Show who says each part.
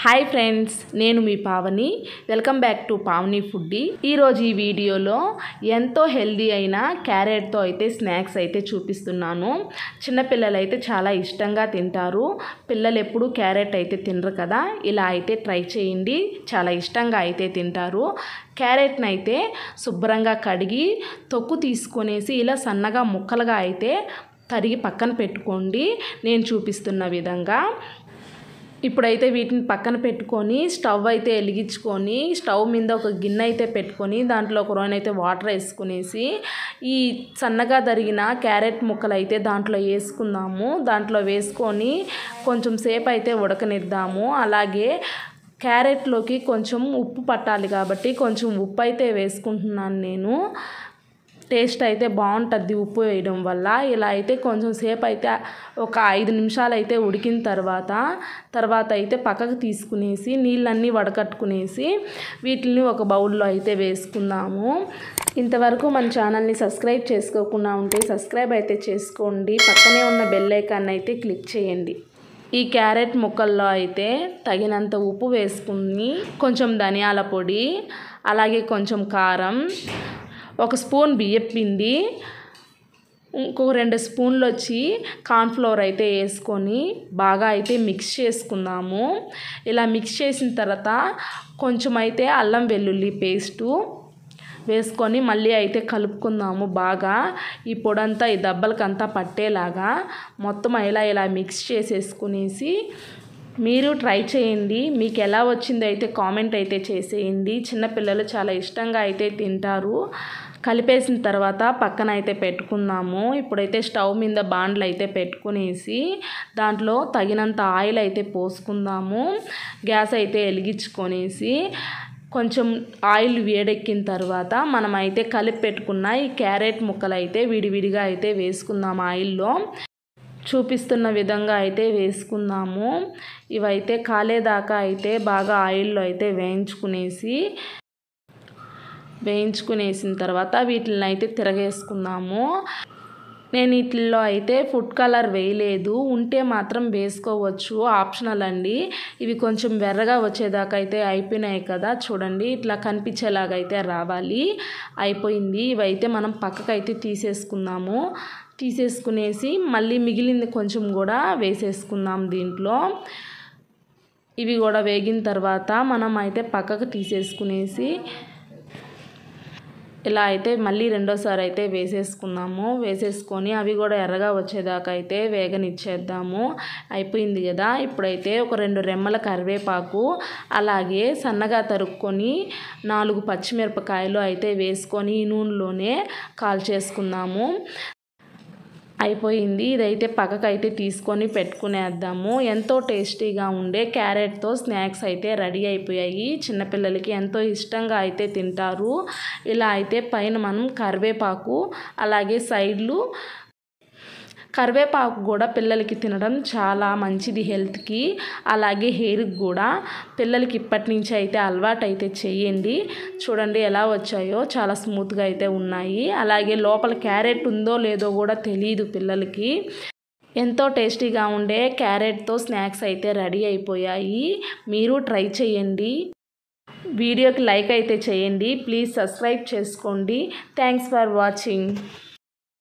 Speaker 1: Hi friends, నేను మీ Pavani. Welcome back to Pavani foodie. ఈరోజు ఈ వీడియోలో ఎంతో హెల్దీ అయిన క్యారెట్తో అయితే స్నాక్స్ అయితే చూపిస్తున్నాను. చిన్నపిల్లలు అయితే చాలా ఇష్టంగా తింటారు. పిల్లలు ఎప్పుడూ క్యారెట్ అయితే తినరు కదా, ఇలా అయితే ట్రై చేయండి, చాలా ఇష్టంగా అయితే తింటారు. క్యారెట్ని అయితే శుభ్రంగా కడిగి తొక్కు తీసుకొనేసి ఇలా సన్నగా ముక్కలుగా అయితే తరిగి పక్కన పెట్టుకోండి, నేను చూపిస్తున్న విధంగా. ఇప్పుడైతే వీటిని పక్కన పెట్టుకొని స్టవ్ అయితే వెలిగించుకొని స్టవ్ మీద ఒక గిన్నె అయితే పెట్టుకొని దాంట్లో ఒక రోజు అయితే వాటర్ వేసుకునేసి ఈ సన్నగా తరిగిన క్యారెట్ ముక్కలు అయితే దాంట్లో వేసుకుందాము. దాంట్లో వేసుకొని కొంచెం సేపు అయితే ఉడకనిద్దాము. అలాగే క్యారెట్లోకి కొంచెం ఉప్పు పట్టాలి కాబట్టి కొంచెం ఉప్పు అయితే వేసుకుంటున్నాను నేను. టేస్ట్ అయితే బాగుంటుంది ఉప్పు వేయడం వల్ల. ఇలా అయితే కొంచెం సేపు అయితే ఒక 5 నిమిషాలు అయితే ఉడికిన తర్వాత అయితే పక్కకు తీసుకునేసి నీళ్ళన్నీ వడకట్టుకునేసి వీటిని ఒక బౌల్లో అయితే వేసుకుందాము. ఇంతవరకు మన ఛానల్ని సబ్స్క్రైబ్ చేసుకోకుండా ఉంటే సబ్స్క్రైబ్ అయితే చేసుకోండి, పక్కనే ఉన్న బెల్ ఐకాన్ అయితే క్లిక్ చేయండి. ఈ క్యారెట్ ముక్కల్లో అయితే తగినంత ఉప్పు వేసుకుని కొంచెం ధనియాల పొడి, అలాగే కొంచెం కారం, 1 స్పూన్ బియ్యం పిండి, ఇంకొక 2 స్పూన్లు వచ్చి కార్న్ఫ్లోర్ అయితే వేసుకొని బాగా అయితే మిక్స్ చేసుకుందాము. ఇలా మిక్స్ చేసిన తర్వాత కొంచెం అయితే అల్లం వెల్లుల్లి పేస్టు వేసుకొని మళ్ళీ అయితే కలుపుకుందాము బాగా. ఈ పొడంతా ఈ దెబ్బలకంతా పట్టేలాగా మొత్తం ఇలా మిక్స్ చేసేసుకునేసి మీరు ట్రై చేయండి. మీకు ఎలా వచ్చిందో అయితే కామెంట్ అయితే చేసేయండి. చిన్నపిల్లలు చాలా ఇష్టంగా అయితే తింటారు. కలిపేసిన తర్వాత పక్కన అయితే పెట్టుకుందాము. ఇప్పుడైతే స్టవ్ మీద బాండ్లు అయితే పెట్టుకునేసి దాంట్లో తగినంత ఆయిల్ అయితే పోసుకుందాము. గ్యాస్ అయితే వెలిగించుకొనేసి కొంచెం ఆయిల్ వేడెక్కిన తర్వాత మనం అయితే కలిపి పెట్టుకున్న ఈ క్యారెట్ ముక్కలు అయితే విడివిడిగా అయితే వేసుకుందాం. ఆయిల్లో చూపిస్తున్న విధంగా అయితే వేసుకుందాము. ఇవైతే కాలేదాకా అయితే బాగా ఆయిల్లో అయితే వేయించుకునేసిన తర్వాత వీటిని అయితే తిరగేసుకుందాము. నేను వీటిల్లో అయితే ఫుడ్ కలర్ వేయలేదు, ఉంటే మాత్రం వేసుకోవచ్చు, ఆప్షనల్ అండి. ఇవి కొంచెం వెర్రగా వచ్చేదాకా అయితే అయిపోయినాయి కదా, చూడండి ఇట్లా కనిపించేలాగైతే రావాలి. అయిపోయింది. ఇవైతే మనం పక్కకైతే తీసేసుకునేసి మళ్ళీ మిగిలింది కొంచెం కూడా వేసేసుకుందాం దీంట్లో. ఇవి కూడా వేగిన తర్వాత మనం అయితే పక్కకు తీసేసుకునేసి ఇలా అయితే మళ్ళీ రెండోసారి అయితే వేసేసుకొని అవి కూడా ఎర్రగా వచ్చేదాకా అయితే వేగనిచ్చేద్దాము. అయిపోయింది కదా. ఇప్పుడైతే ఒక 2 రెమ్మల కరివేపాకు, అలాగే సన్నగా తరుక్కొని 4 పచ్చిమిరపకాయలు అయితే వేసుకొని నూనెలోనే కాల్చేసుకుందాము. అయిపోయింది. ఇదైతే పక్కకైతే తీసుకొని పెట్టుకునేద్దాము. ఎంతో టేస్టీగా ఉండే క్యారెట్తో స్నాక్స్ అయితే రెడీ అయిపోయాయి. చిన్నపిల్లలకి ఎంతో ఇష్టంగా అయితే తింటారు. ఇలా అయితే పైన మనం కరివేపాకు, అలాగే సైడ్లు కరివేపాకు కూడా పిల్లలకి తినడం చాలా మంచిది హెల్త్కి, అలాగే హెయిర్కి కూడా. పిల్లలకి ఇప్పటి నుంచి అయితే అలవాటు అయితే చేయండి. చూడండి ఎలా వచ్చాయో, చాలా స్మూత్గా అయితే ఉన్నాయి. అలాగే లోపల క్యారెట్ ఉందో లేదో కూడా తెలియదు పిల్లలకి. ఎంతో టేస్టీగా ఉండే క్యారెట్తో స్నాక్స్ అయితే రెడీ అయిపోయాయి. మీరు ట్రై చేయండి. వీడియోకి లైక్ అయితే చేయండి, ప్లీజ్ సబ్స్క్రైబ్ చేసుకోండి. Thanks for watching.